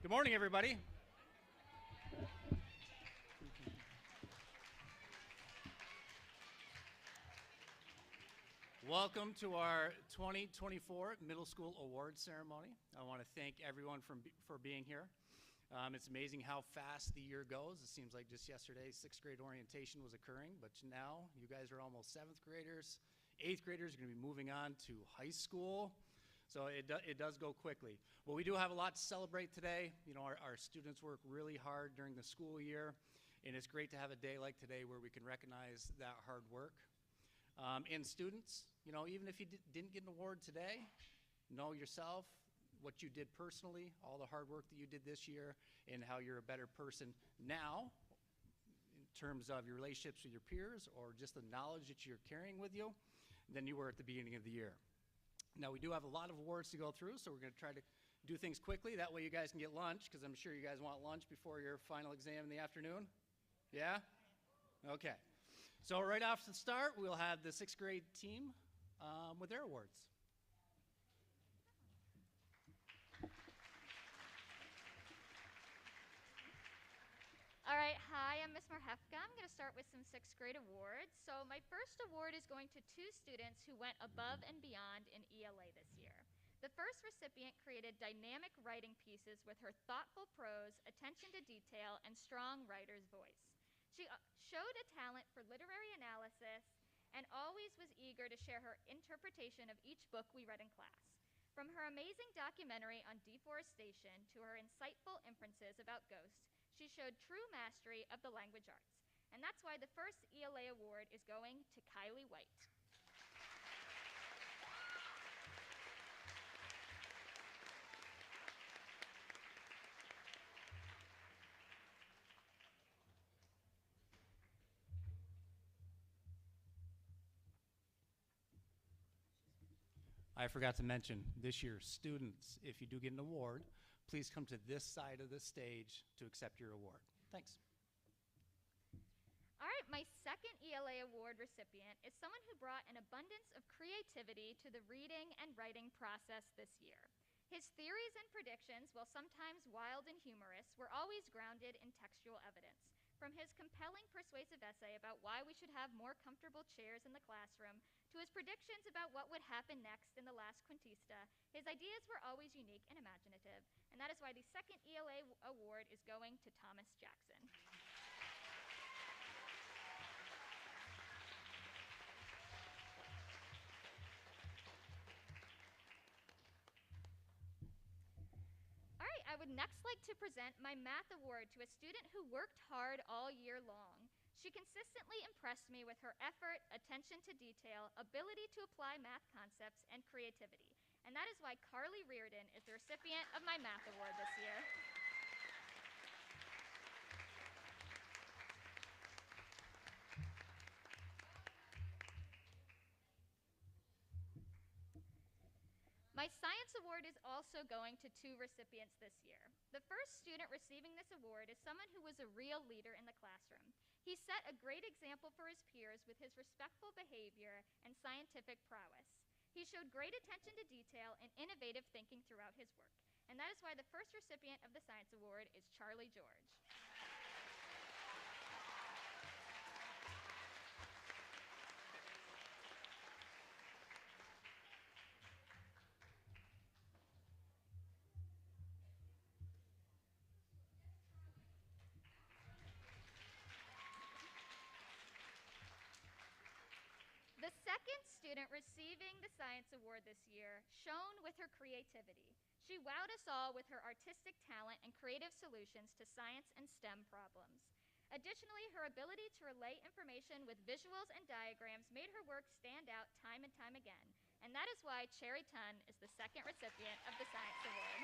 Good morning, everybody. Welcome to our 2024 Middle School Awards Ceremony. I want to thank everyone for being here. It's amazing how fast the year goes. It seems like just yesterday, 6th grade orientation was occurring, but now you guys are almost 7th graders. 8th graders are going to be moving on to high school. So it does go quickly. Well, we do have a lot to celebrate today. You know, our students work really hard during the school year, and it's great to have a day like today where we can recognize that hard work. And students, you know, even if you didn't get an award today, know yourself, what you did personally, all the hard work that you did this year, and how you're a better person now in terms of your relationships with your peers or just the knowledge that you're carrying with you than you were at the beginning of the year. Now, we do have a lot of awards to go through, so we're going to try to do things quickly. That way you guys can get lunch, because I'm sure you guys want lunch before your final exam in the afternoon. Yeah? Okay. So right off the start, we'll have the 6th grade team with their awards. All right, hi, I'm Ms. Marhefka. I'm going to start with some 6th grade awards. So my first award is going to 2 students who went above and beyond in ELA this year. The first recipient created dynamic writing pieces with her thoughtful prose, attention to detail, and strong writer's voice. She showed a talent for literary analysis and always was eager to share her interpretation of each book we read in class. From her amazing documentary on deforestation to her insightful inferences about ghosts, she showed true mastery of the language arts. And that's why the first ELA award is going to Kylie White. I forgot to mention this year, students, if you do get an award, please come to this side of the stage to accept your award. Thanks. All right, my second ELA award recipient is someone who brought an abundance of creativity to the reading and writing process this year. His theories and predictions, while sometimes wild and humorous, were always grounded in textual evidence. From his compelling persuasive essay about why we should have more comfortable chairs in the classroom, to his predictions about what would happen next in the last quintista, his ideas were always unique and imaginative, and that is why the second ELA award is going to Thomas Jackson. All right, I would next like to present my math award to a student who worked hard all year long. She consistently impressed me with her effort, attention to detail, ability to apply math concepts, and creativity. And that is why Carly Reardon is the recipient of my math award this year. My science award is also going to 2 recipients this year. The first student receiving this award is someone who was a real leader in the classroom. He set a great example for his peers with his respectful behavior and scientific prowess. He showed great attention to detail and innovative thinking throughout his work. And that is why the first recipient of the science award is Charlie George. The second student receiving the Science Award this year shone with her creativity. She wowed us all with her artistic talent and creative solutions to science and STEM problems. Additionally, her ability to relay information with visuals and diagrams made her work stand out time and time again. And that is why Cherry Tun is the second recipient of the Science Award.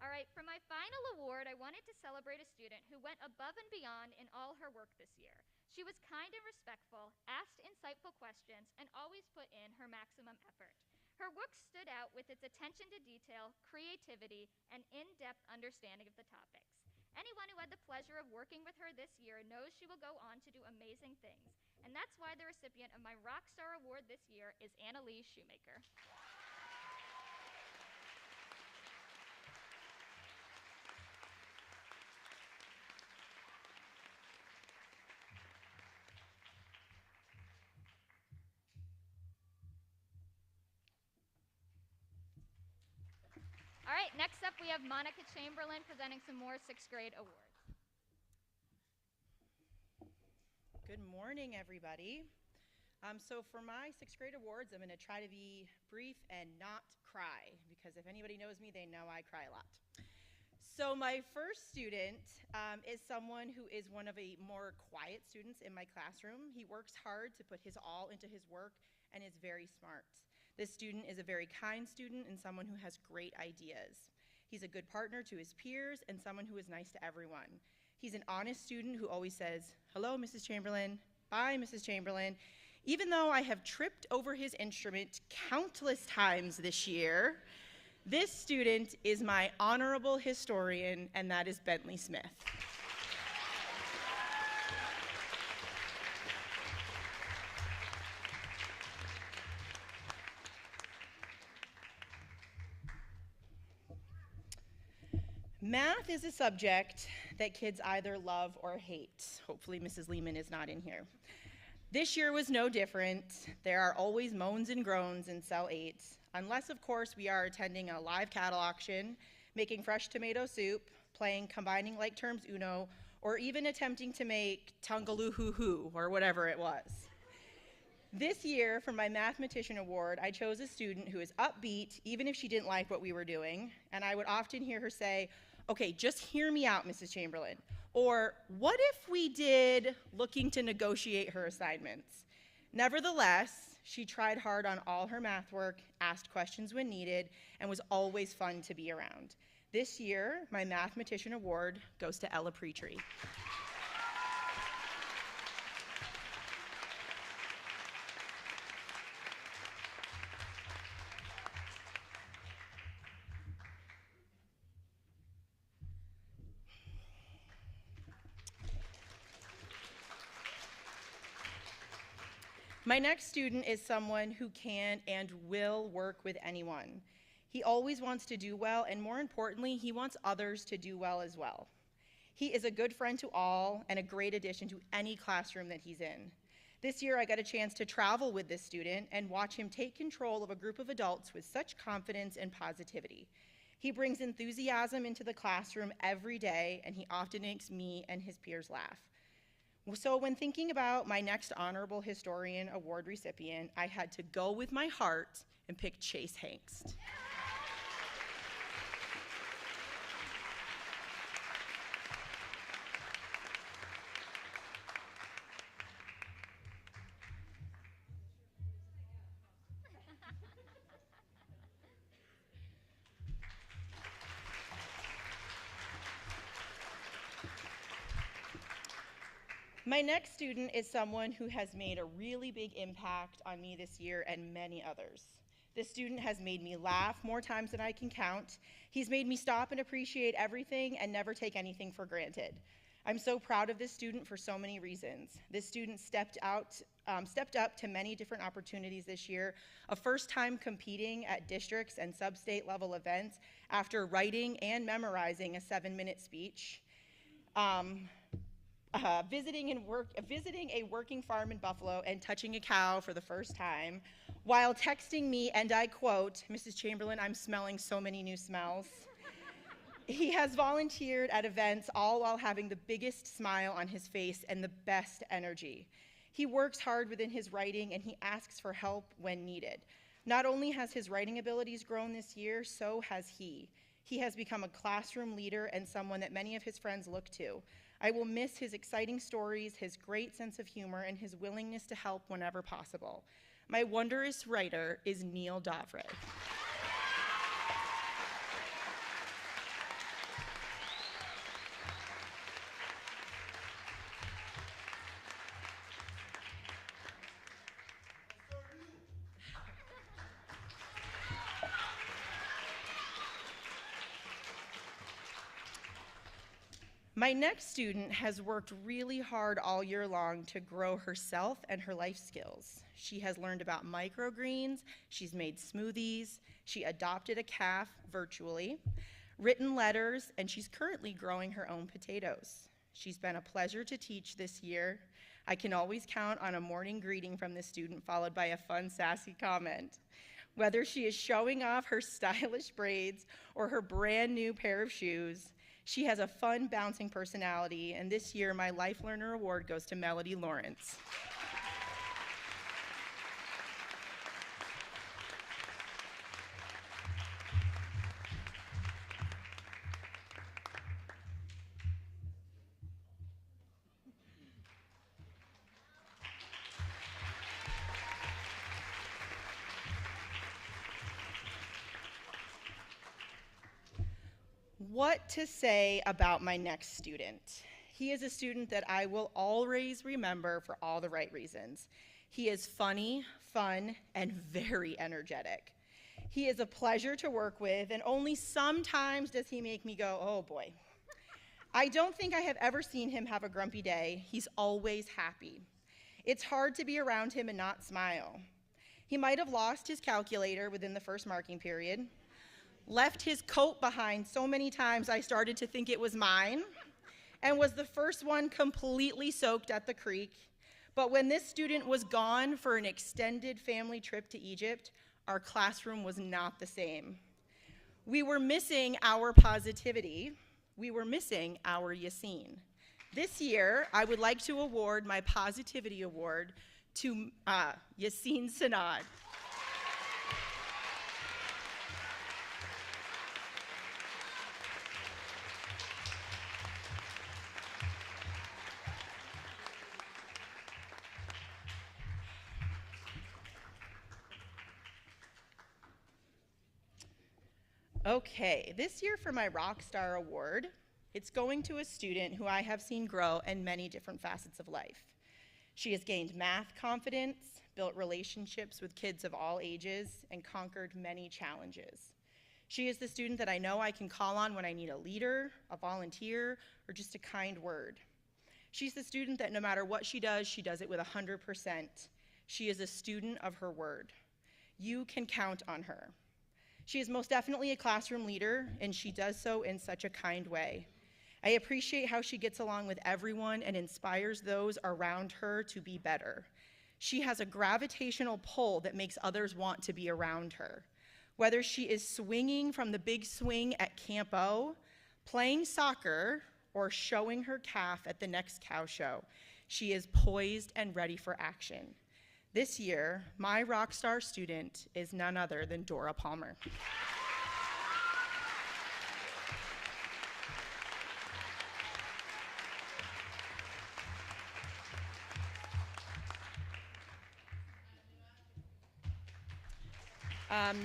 All right, for my final award, I wanted to celebrate a student who went above and beyond in all her work this year. She was kind and respectful, asked insightful questions, and always put in her maximum effort. Her work stood out with its attention to detail, creativity, and in-depth understanding of the topics. Anyone who had the pleasure of working with her this year knows she will go on to do amazing things. And that's why the recipient of my Rockstar Award this year is Annalise Shoemaker. All right, next up we have Monica Chamberlain presenting some more sixth grade awards. Good morning, everybody. So for my sixth grade awards, I'm going to try to be brief and not cry, because if anybody knows me, they know I cry a lot. So my first student is someone who is one of a more quiet students in my classroom. He works hard to put his all into his work and is very smart. This student is a very kind student and someone who has great ideas. He's a good partner to his peers and someone who is nice to everyone. He's an honest student who always says, "Hello, Mrs. Chamberlain. Bye, Mrs. Chamberlain." Even though I have tripped over his instrument countless times this year, this student is my honorable historian, and that is Bentley Smith. Math is a subject that kids either love or hate. Hopefully Mrs. Lehman is not in here. This year was no different. There are always moans and groans in cell 8, unless of course we are attending a live cattle auction, making fresh tomato soup, playing combining like terms Uno, or even attempting to make Tungaloo-hoo-hoo, or whatever it was. This year, for my mathematician award, I chose a student who is upbeat, even if she didn't like what we were doing, and I would often hear her say, "Okay, just hear me out, Mrs. Chamberlain." Or, "What if we did," looking to negotiate her assignments. Nevertheless, she tried hard on all her math work, asked questions when needed, and was always fun to be around. This year, my mathematician award goes to Ella Petrie. My next student is someone who can and will work with anyone. He always wants to do well, and more importantly, he wants others to do well as well. He is a good friend to all and a great addition to any classroom that he's in. This year, I got a chance to travel with this student and watch him take control of a group of adults with such confidence and positivity. He brings enthusiasm into the classroom every day, and he often makes me and his peers laugh. So when thinking about my next Honorable Historian Award recipient, I had to go with my heart and pick Chase Hengst. My next student is someone who has made a really big impact on me this year and many others. This student has made me laugh more times than I can count. He's made me stop and appreciate everything and never take anything for granted. I'm so proud of this student for so many reasons. This student stepped up to many different opportunities this year, a first time competing at districts and sub-state level events after writing and memorizing a 7-minute speech. Visiting a working farm in Buffalo and touching a cow for the first time, while texting me, and I quote, "Mrs. Chamberlain, I'm smelling so many new smells." He has volunteered at events, all while having the biggest smile on his face and the best energy. He works hard within his writing, and he asks for help when needed. Not only has his writing abilities grown this year, so has he. He has become a classroom leader and someone that many of his friends look to. I will miss his exciting stories, his great sense of humor, and his willingness to help whenever possible. My wondrous writer is Neil Davre. My next student has worked really hard all year long to grow herself and her life skills. She has learned about microgreens, she's made smoothies, she adopted a calf virtually, written letters, and she's currently growing her own potatoes. She's been a pleasure to teach this year. I can always count on a morning greeting from the student followed by a fun, sassy comment. Whether she is showing off her stylish braids or her brand new pair of shoes, she has a fun, bouncing personality, and this year my Life Learner Award goes to Melody Lawrence. What to say about my next student? He is a student that I will always remember for all the right reasons. He is funny, fun, and very energetic. He is a pleasure to work with, and only sometimes does he make me go, oh boy. I don't think I have ever seen him have a grumpy day. He's always happy. It's hard to be around him and not smile. He might have lost his calculator within the first marking period, left his coat behind so many times I started to think it was mine, and was the first one completely soaked at the creek. But when this student was gone for an extended family trip to Egypt, our classroom was not the same. We were missing our positivity. We were missing our Yassine. This year, I would like to award my Positivity Award to Yassine Sanad. Okay, this year for my Rockstar Award, it's going to a student who I have seen grow in many different facets of life. She has gained math confidence, built relationships with kids of all ages, and conquered many challenges. She is the student that I know I can call on when I need a leader, a volunteer, or just a kind word. She's the student that no matter what she does it with 100%. She is a student of her word. You can count on her. She is most definitely a classroom leader, and she does so in such a kind way. I appreciate how she gets along with everyone and inspires those around her to be better. She has a gravitational pull that makes others want to be around her. Whether she is swinging from the big swing at Camp O, playing soccer, or showing her calf at the next cow show, she is poised and ready for action. This year, my Rockstar student is none other than Dora Palmer.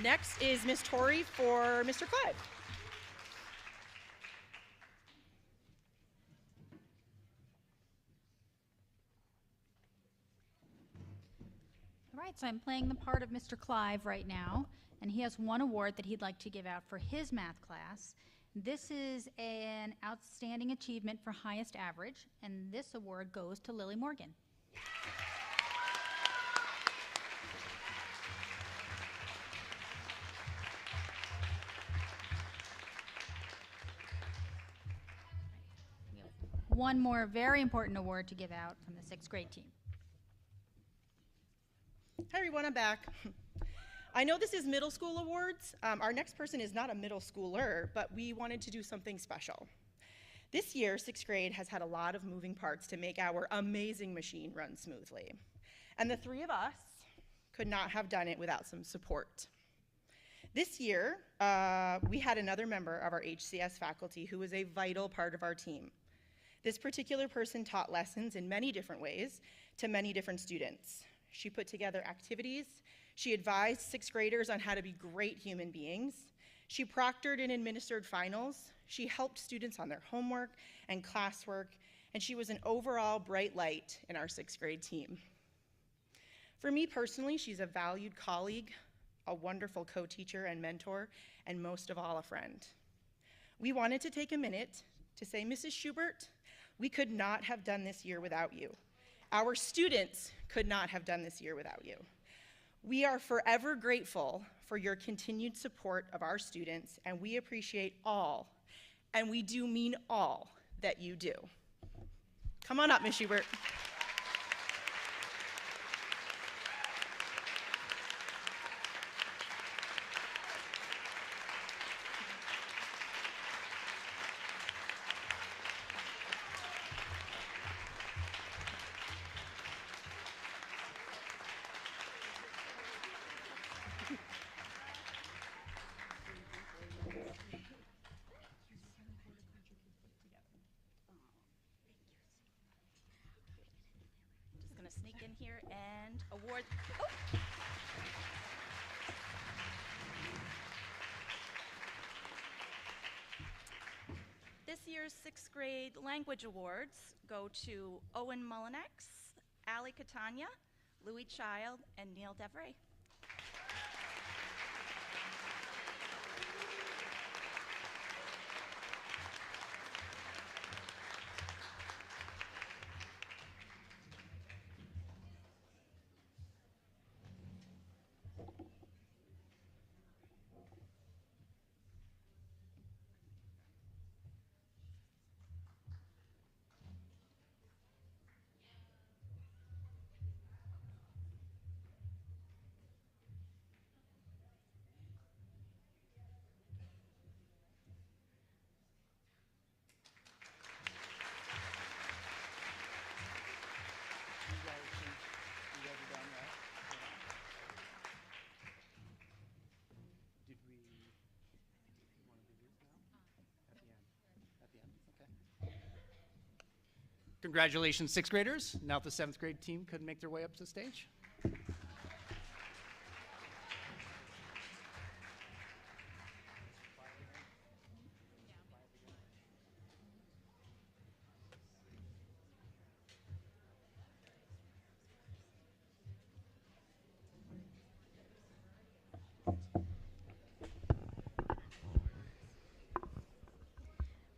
Next is Miss Tori for Mr. Clive. All right, so I'm playing the part of Mr. Clive right now, and he has one award that he'd like to give out for his math class. This is an outstanding achievement for highest average, and this award goes to Lily Morgan. One more very important award to give out from the 6th grade team. Hi everyone, I'm back. I know this is middle school awards. Our next person is not a middle schooler, but we wanted to do something special. This year, 6th grade has had a lot of moving parts to make our amazing machine run smoothly. And the three of us could not have done it without some support. This year, we had another member of our HCS faculty who was a vital part of our team. This particular person taught lessons in many different ways to many different students. She put together activities. She advised 6th graders on how to be great human beings. She proctored and administered finals. She helped students on their homework and classwork, and she was an overall bright light in our 6th grade team. For me personally, she's a valued colleague, a wonderful co-teacher and mentor, and most of all, a friend. We wanted to take a minute to say, Mrs. Schubert, we could not have done this year without you. Our students could not have done this year without you. We are forever grateful for your continued support of our students, and we appreciate all, and we do mean all, that you do. Come on up, Ms. Schubert. Sneak in here and award. This year's 6th grade language awards go to Owen Mullinex, Ali Catania, Louis Child, and Neil Devray. Congratulations, 6th graders. Now if the 7th grade team could make their way up to the stage.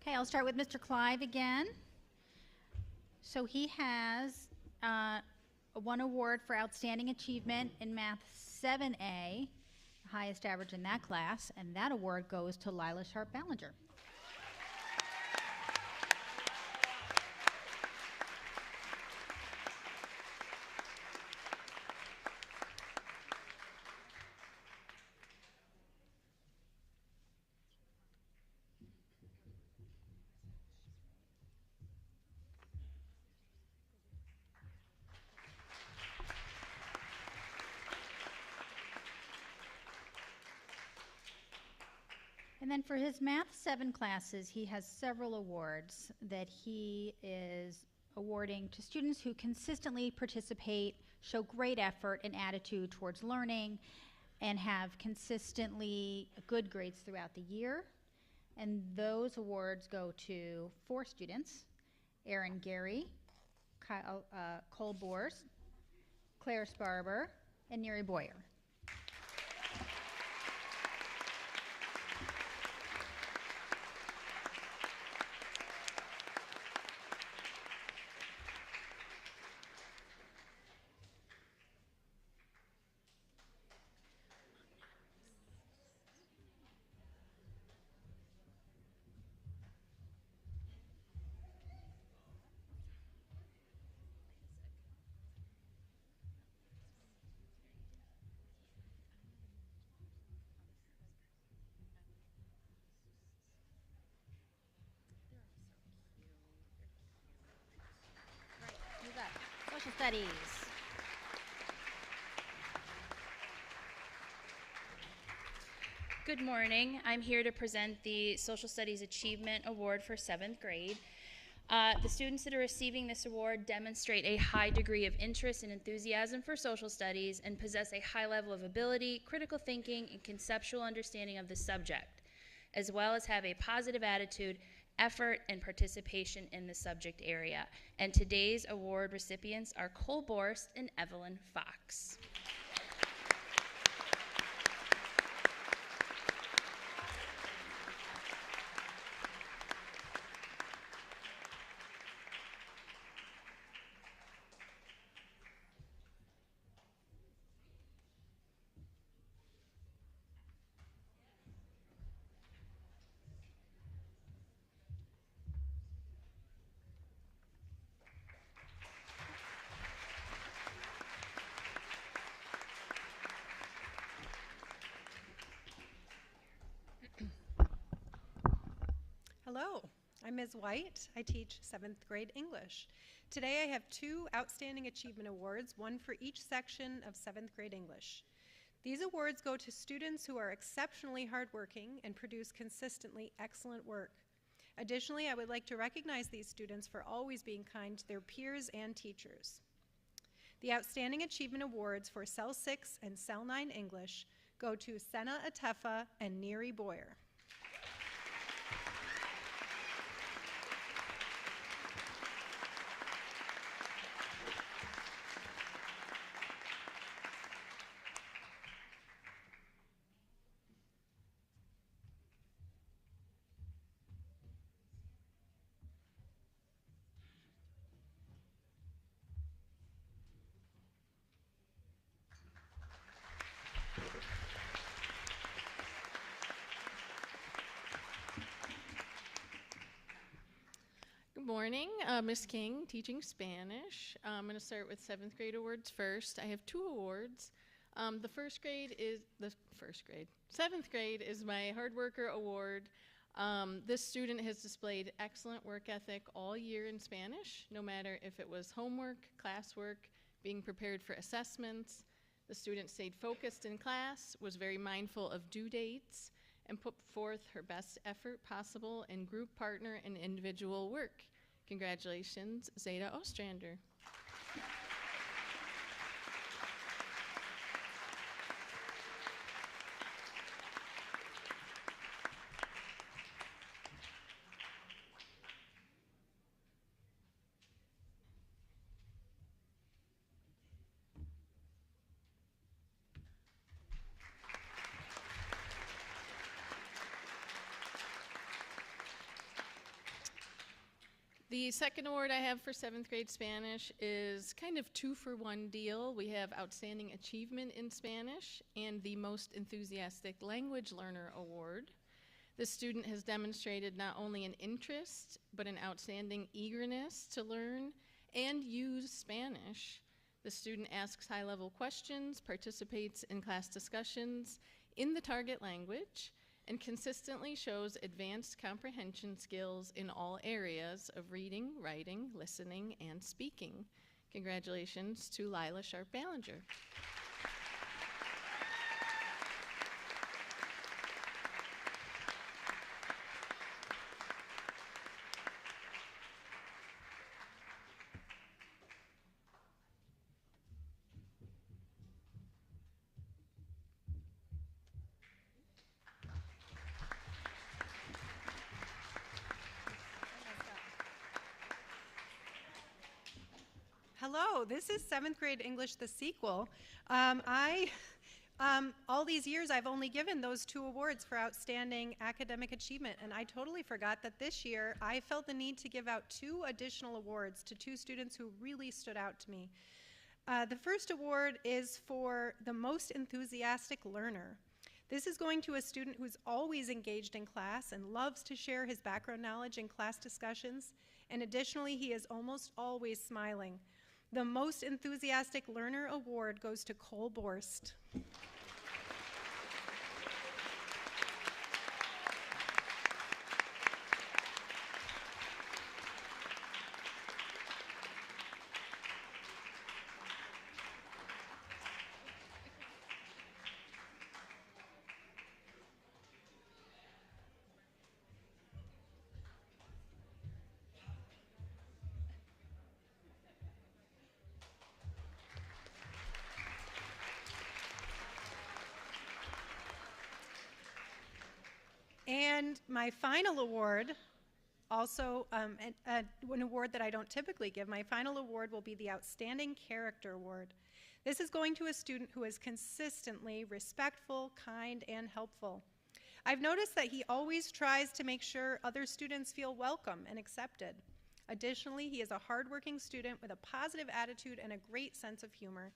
Okay, I'll start with Mr. Clive again. So he has one award for outstanding achievement in Math 7A, the highest average in that class, and that award goes to Lila Sharp Ballinger. And then for his Math 7 classes, he has several awards that he is awarding to students who consistently participate, show great effort and attitude towards learning, and have consistently good grades throughout the year. And those awards go to 4 students: Aaron Gary, Cole Bors, Claire Sparber, and Neri Boyer. Social Studies. Good morning. I'm here to present the Social Studies Achievement Award for 7th grade. The students that are receiving this award demonstrate a high degree of interest and enthusiasm for social studies and possess a high level of ability, critical thinking, and conceptual understanding of the subject, as well as have a positive attitude, effort, and participation in the subject area. And today's award recipients are Cole Borst and Evelyn Fox. Hello, I'm Ms. White. I teach 7th grade English. Today I have 2 Outstanding Achievement Awards, one for each section of 7th grade English. These awards go to students who are exceptionally hardworking and produce consistently excellent work. Additionally, I would like to recognize these students for always being kind to their peers and teachers. The Outstanding Achievement Awards for Cell 6 and Cell 9 English go to Senna Atefa and Neri Boyer. Good morning, Miss King, teaching Spanish. I'm going to start with 7th grade awards first. I have 2 awards. The 7th grade is my Hard Worker Award. This student has displayed excellent work ethic all year in Spanish, no matter if it was homework, classwork, being prepared for assessments. The student stayed focused in class, was very mindful of due dates, and put forth her best effort possible in group, partner, and individual work. Congratulations, Zeta Ostrander. The second award I have for 7th grade Spanish is kind of 2-for-1 deal. We have Outstanding Achievement in Spanish and the Most Enthusiastic Language Learner Award. This student has demonstrated not only an interest, but an outstanding eagerness to learn and use Spanish. The student asks high-level questions, participates in class discussions in the target language, and consistently shows advanced comprehension skills in all areas of reading, writing, listening, and speaking. Congratulations to Lila Sharp-Ballinger. Hello, this is 7th grade English, the sequel. All these years I've only given those 2 awards for outstanding academic achievement, and I totally forgot that this year I felt the need to give out 2 additional awards to 2 students who really stood out to me. The first award is for the Most Enthusiastic Learner. This is going to a student who's always engaged in class and loves to share his background knowledge in class discussions, and additionally he is almost always smiling. The Most Enthusiastic Learner Award goes to Cole Borst. And my final award, also an award that I don't typically give, my final award will be the Outstanding Character Award. This is going to a student who is consistently respectful, kind, and helpful. I've noticed that he always tries to make sure other students feel welcome and accepted. Additionally, he is a hardworking student with a positive attitude and a great sense of humor.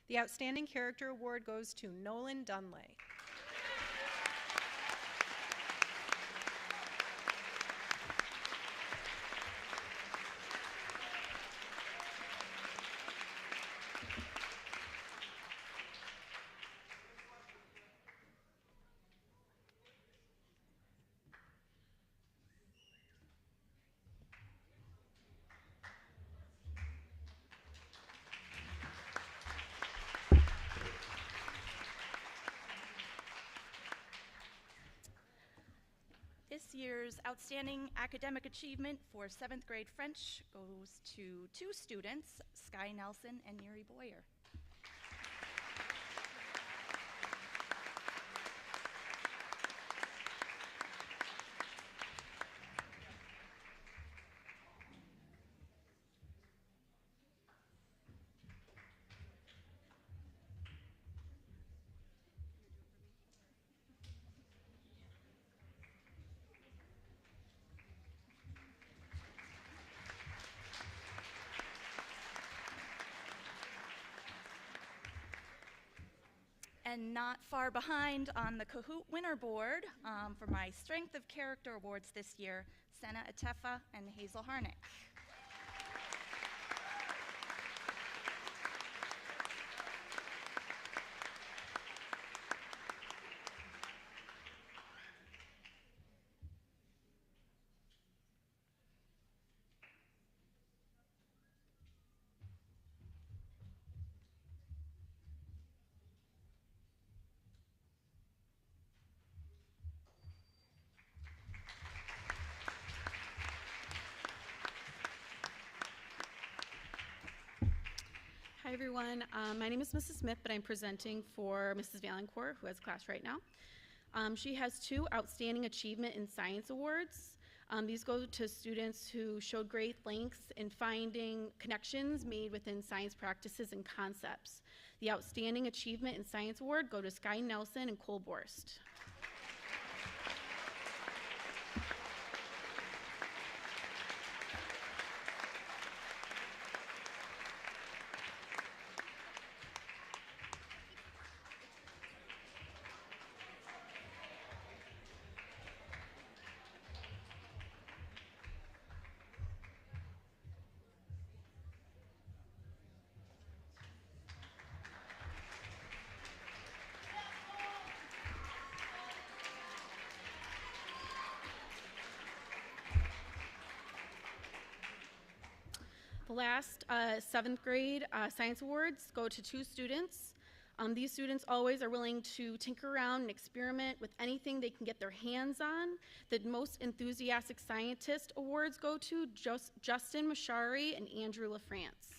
The Outstanding Character Award goes to Nolan Dunlay. this year's Outstanding Academic Achievement for 7th grade French goes to two students, Sky Nelson and Yuri Boyer. And not far behind on the Kahoot winner board for my Strength of Character Awards this year, Senna Atefa and Hazel Harnick. Hi everyone, my name is Mrs. Smith, but I'm presenting for Mrs. Valancourt, who has class right now. She has 2 Outstanding Achievement in Science Awards. These go to students who showed great lengths in finding connections made within science practices and concepts. The Outstanding Achievement in Science Award go to Sky Nelson and Cole Borst. The last 7th grade science awards go to 2 students. These students always are willing to tinker around and experiment with anything they can get their hands on. The most enthusiastic scientist awards go to Justin Mashari and Andrew LaFrance.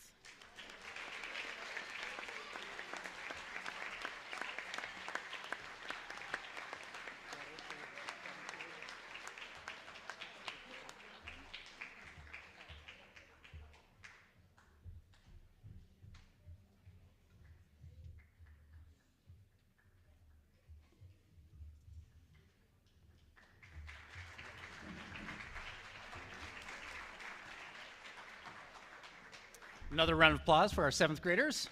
Another round of applause for our 7th graders.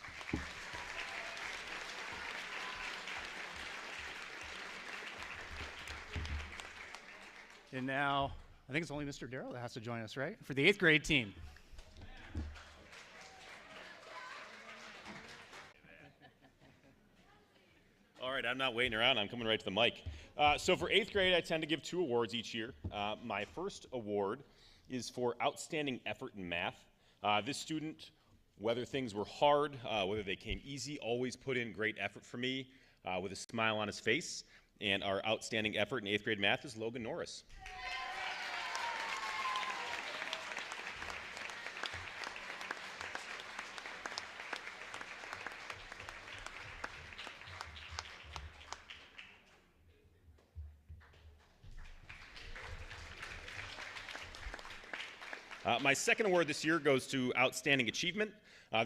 And now, I think it's only Mr. Darrow that has to join us, right? For the 8th grade team. All right, I'm not waiting around. I'm coming right to the mic. So for 8th grade, I tend to give 2 awards each year. My first award is for outstanding effort in math. This student, whether things were hard, whether they came easy, always put in great effort for me with a smile on his face. And our outstanding effort in 8th grade math is Logan Norris. My second award this year goes to Outstanding Achievement.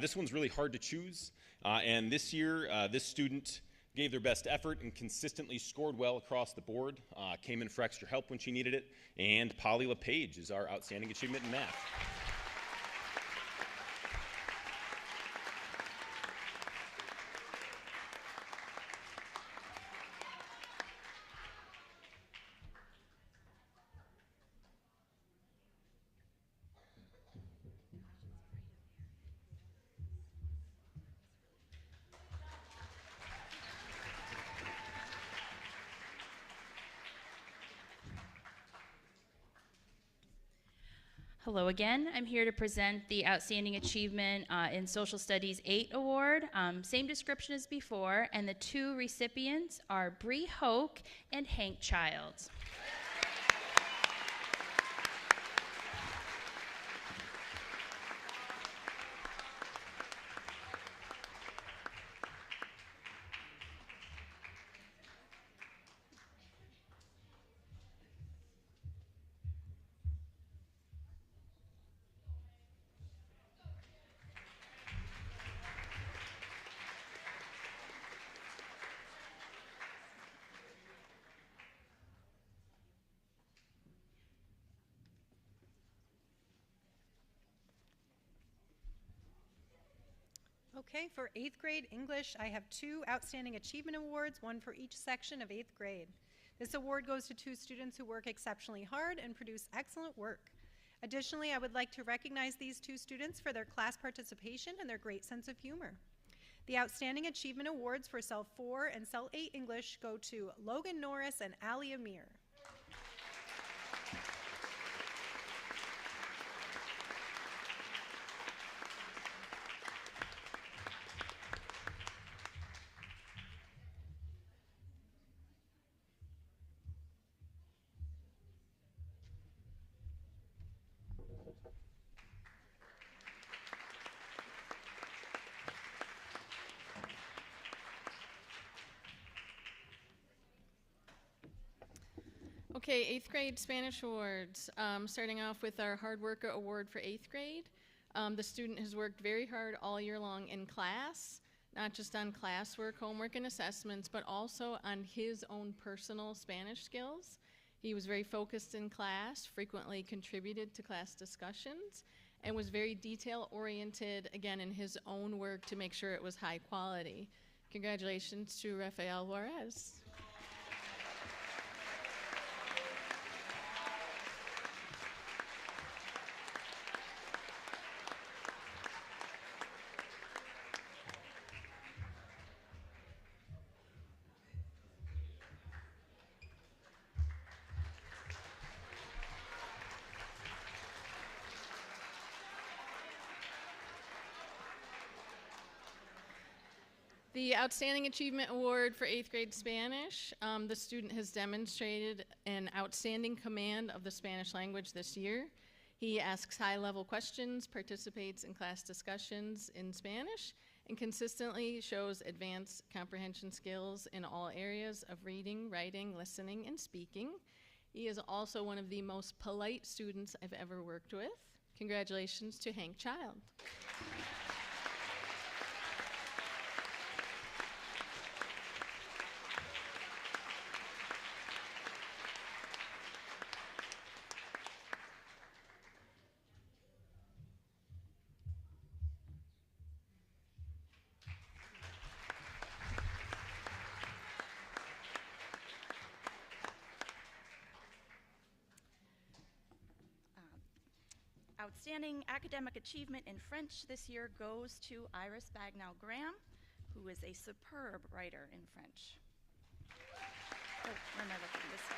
This one's really hard to choose, and this year this student gave their best effort and consistently scored well across the board, came in for extra help when she needed it, and Polly LePage is our Outstanding Achievement in math. Hello again. I'm here to present the Outstanding Achievement in Social Studies 8 Award. Same description as before, and the 2 recipients are Bree Hoke and Hank Childs. Okay, for 8th grade English, I have 2 Outstanding Achievement Awards, one for each section of 8th grade. This award goes to 2 students who work exceptionally hard and produce excellent work. Additionally, I would like to recognize these 2 students for their class participation and their great sense of humor. The Outstanding Achievement Awards for Cell 4 and Cell 8 English go to Logan Norris and Ali Amir. Okay, 8th grade Spanish awards. Starting off with our Hard Worker Award for 8th grade. The student has worked very hard all year long in class, not just on classwork, homework, and assessments, but also on his own personal Spanish skills. He was very focused in class, frequently contributed to class discussions, and was very detail-oriented, again, in his own work to make sure it was high quality. Congratulations to Rafael Juarez. The Outstanding Achievement Award for 8th grade Spanish. The student has demonstrated an outstanding command of the Spanish language this year. He asks high-level questions, participates in class discussions in Spanish, and consistently shows advanced comprehension skills in all areas of reading, writing, listening, and speaking. He is also one of the most polite students I've ever worked with. Congratulations to Hank Child. Outstanding academic achievement in French this year goes to Iris Bagnall Graham, who is a superb writer in French. Oh, where am I looking? This way.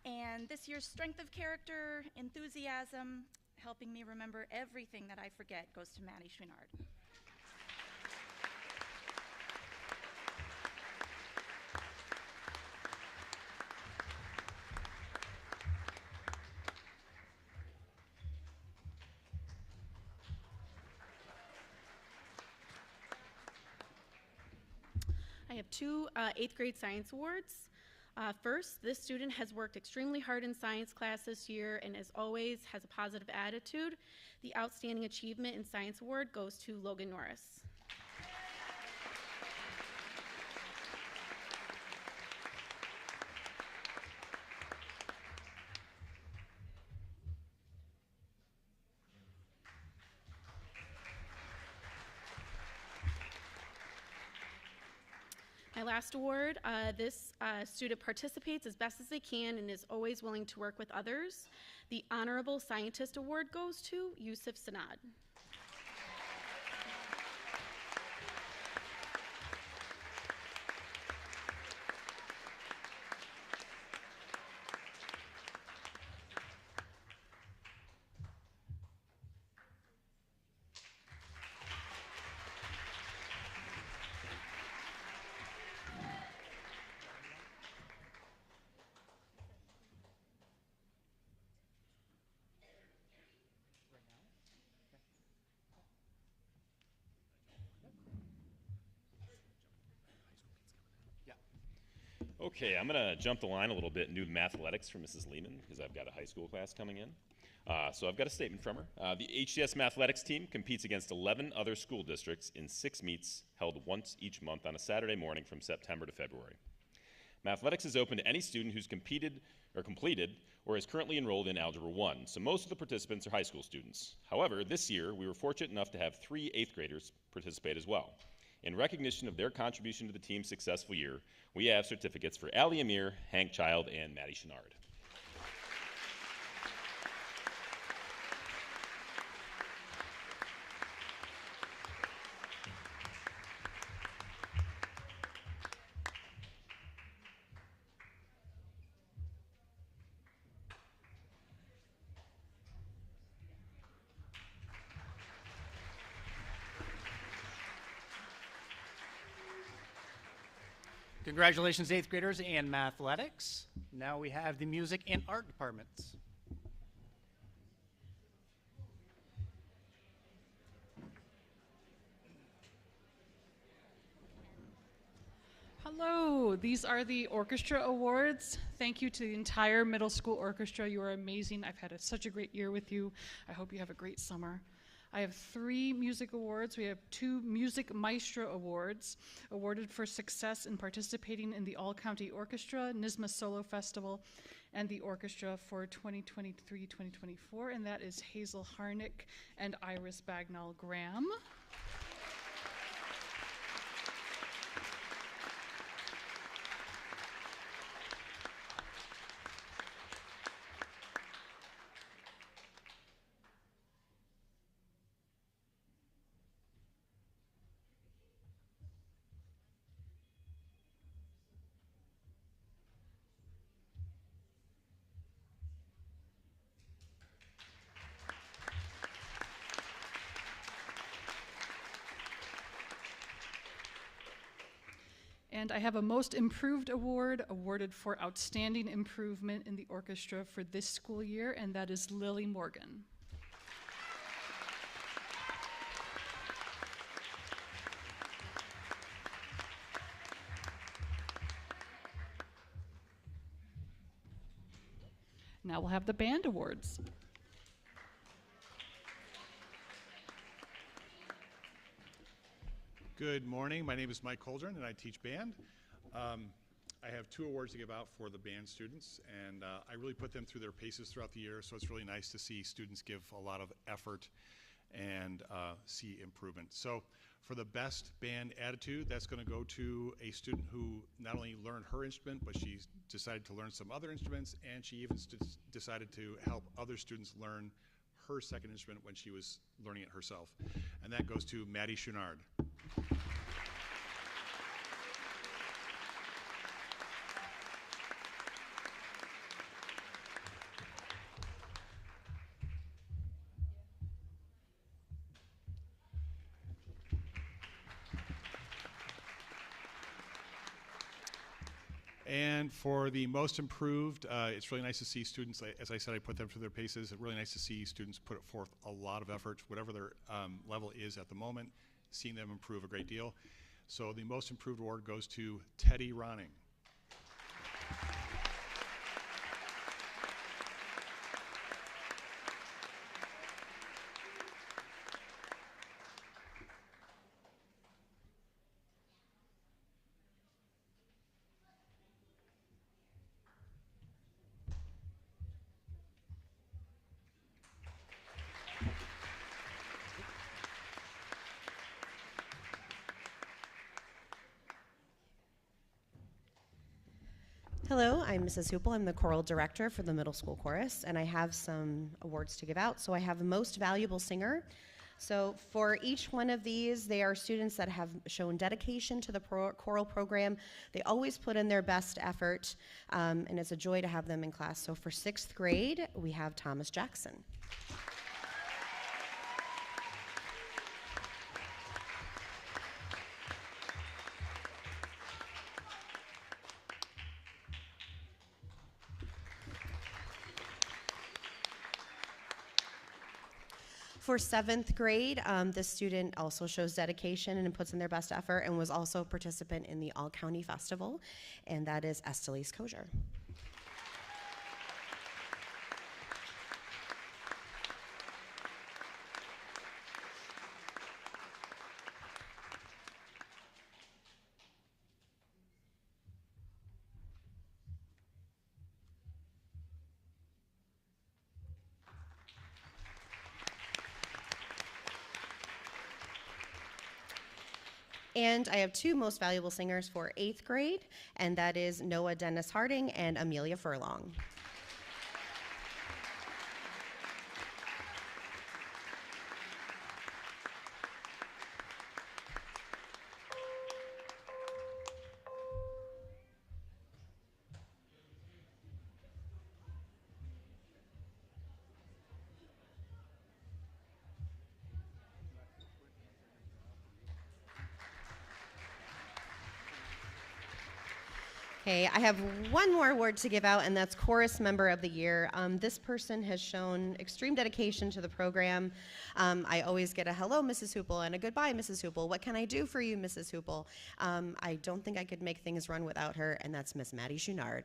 And this year's strength of character, enthusiasm, helping me remember everything that I forget, goes to Maddie Chouinard. I have 2 8th grade science awards. First, this student has worked extremely hard in science class this year and as always has a positive attitude. The Outstanding Achievement in Science Award goes to Logan Norris. My last award, this student participates as best as they can and is always willing to work with others. The Honorable Scientist Award goes to Yusuf Sanad. Okay, I'm going to jump the line a little bit and do mathletics for Mrs. Lehman because I've got a high school class coming in. So I've got a statement from her. The HCS Mathletics team competes against 11 other school districts in 6 meets held once each month on a Saturday morning from September to February. Mathletics is open to any student who's competed or completed or is currently enrolled in Algebra 1, so most of the participants are high school students. However, this year we were fortunate enough to have 3 8th graders participate as well. In recognition of their contribution to the team's successful year, we have certificates for Allie Amir, Hank Child, and Maddie Chenard. Congratulations, 8th graders and mathletics. Now we have the music and art departments. Hello, these are the orchestra awards. Thank you to the entire middle school orchestra. You are amazing. I've had such a great year with you. I hope you have a great summer. I have 3 music awards. We have 2 Music Maestro Awards, awarded for success in participating in the All-County Orchestra, NYSSMA Solo Festival, and the orchestra for 2023-2024, and that is Hazel Harnick and Iris Bagnall Graham. And I have a Most Improved Award awarded for outstanding improvement in the orchestra for this school year, and that is Lily Morgan. Now we'll have the band awards. Good morning. My name is Mike Holdren, and I teach band. I have 2 awards to give out for the band students, and I really put them through their paces throughout the year, so it's really nice to see students give a lot of effort and see improvement. So for the best band attitude, that's going to go to a student who not only learned her instrument, but she decided to learn some other instruments, and she even decided to help other students learn her second instrument when she was learning it herself. And that goes to Maddie Chenard. And for the most improved, it's really nice to see students, as I said, I put them through their paces. It's really nice to see students put forth a lot of effort, whatever their level is at the moment, seeing them improve a great deal. So the most improved award goes to Teddy Ronning. Hello, I'm Mrs. Hoople. I'm the choral director for the middle school chorus, and I have some awards to give out. So I have Most Valuable Singer. So for each one of these, they are students that have shown dedication to the choral program. They always put in their best effort, and it's a joy to have them in class. So for 6th grade, we have Thomas Jackson. For 7th grade, this student also shows dedication and puts in their best effort and was also a participant in the All-County Festival, and that is Estelise Kosher. And I have 2 most valuable singers for 8th grade, and that is Noah Dennis Harding and Amelia Furlong. Okay, I have one more award to give out, and that's Chorus Member of the Year. This person has shown extreme dedication to the program. I always get a hello, Mrs. Hoople, and a goodbye, Mrs. Hoople. What can I do for you, Mrs. Hoople? I don't think I could make things run without her, and that's Miss Maddie Chouinard.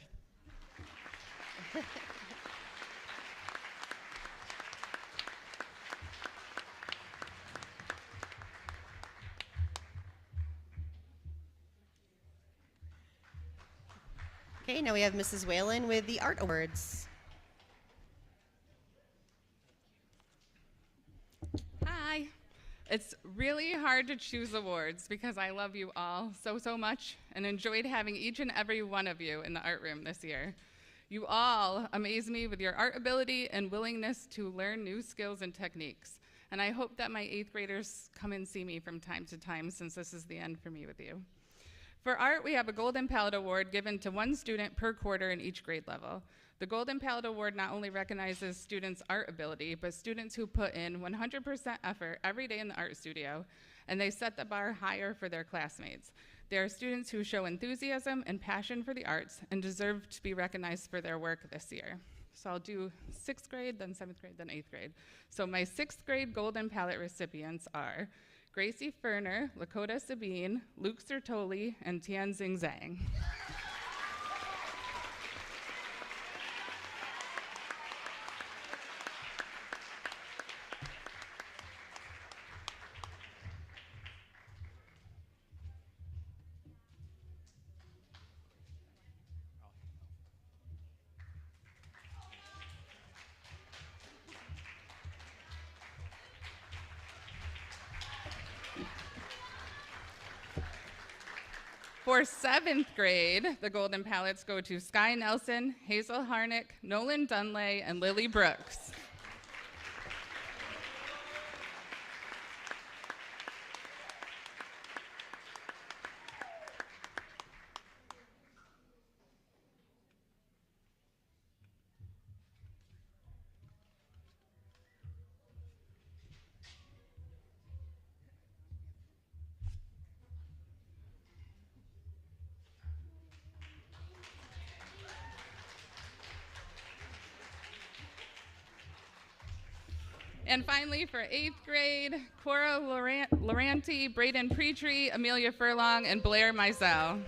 Okay, now we have Mrs. Whalen with the Art Awards. Hi. It's really hard to choose awards because I love you all so much and enjoyed having each and every one of you in the art room this year. You all amaze me with your art ability and willingness to learn new skills and techniques. And I hope that my 8th graders come and see me from time to time, since this is the end for me with you. For art, we have a Golden Palette Award given to 1 student per quarter in each grade level. The Golden Palette Award not only recognizes students' art ability, but students who put in 100% effort every day in the art studio, and they set the bar higher for their classmates. They are students who show enthusiasm and passion for the arts and deserve to be recognized for their work this year. So I'll do 6th grade, then 7th grade, then 8th grade. So my 6th grade Golden Palette recipients are Gracie Ferner, Lakota Sabine, Luke Sertoli, and Tianxing Zhang. For 7th grade, the Golden Palettes go to Sky Nelson, Hazel Harnick, Nolan Dunlay, and Lily Brooks. And finally, for 8th grade, Cora Laurenti, Braden Petrie, Amelia Furlong, and Blair Mizell.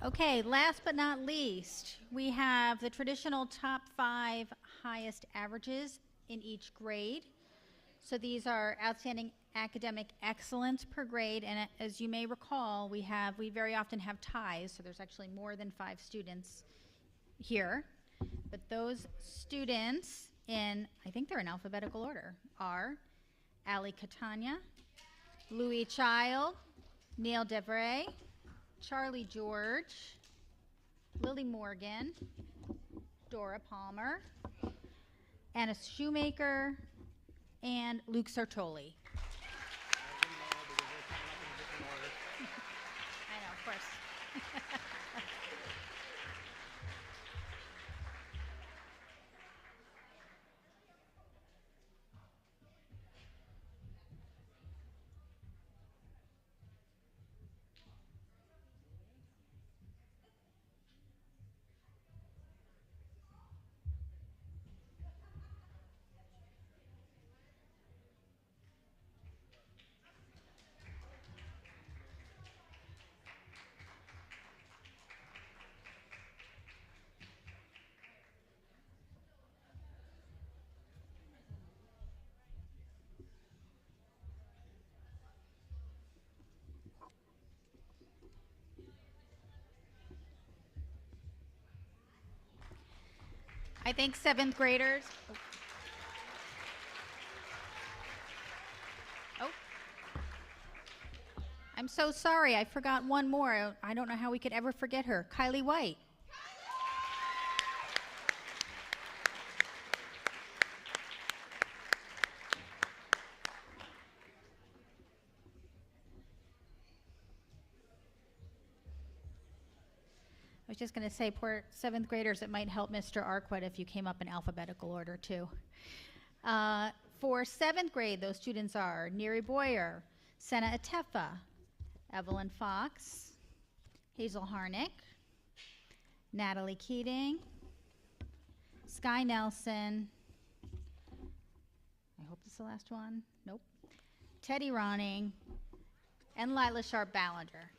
Okay, last but not least, we have the traditional top 5 highest averages in each grade. So these are outstanding academic excellence per grade, and as you may recall, we very often have ties, so there's actually more than 5 students here. But those students I think they're in alphabetical order, are Ali Catania, Louis Child, Neil DeVray, Charlie George, Lily Morgan, Dora Palmer, Anna Shoemaker, and Luke Sartoli. I know, of course. I think seventh graders. Oh. I'm so sorry. I forgot one more. I don't know how we could ever forget her. Kylie White. I was just going to say, poor seventh graders, it might help Mr. Arquette if you came up in alphabetical order, too. For seventh grade, those students are Neri Boyer, Senna Atefa, Evelyn Fox, Hazel Harnick, Natalie Keating, Sky Nelson, I hope this is the last one, nope, Teddy Ronning, and Lila Sharp Ballinger.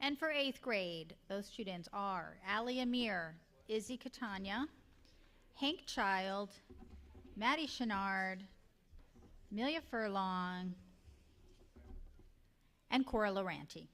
And for eighth grade, those students are Ali Amir, Izzy Catania, Hank Child, Maddie Chenard, Amelia Furlong, and Cora Laranti.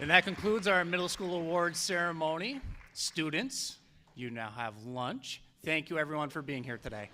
And that concludes our middle school awards ceremony. Students, you now have lunch. Thank you everyone for being here today.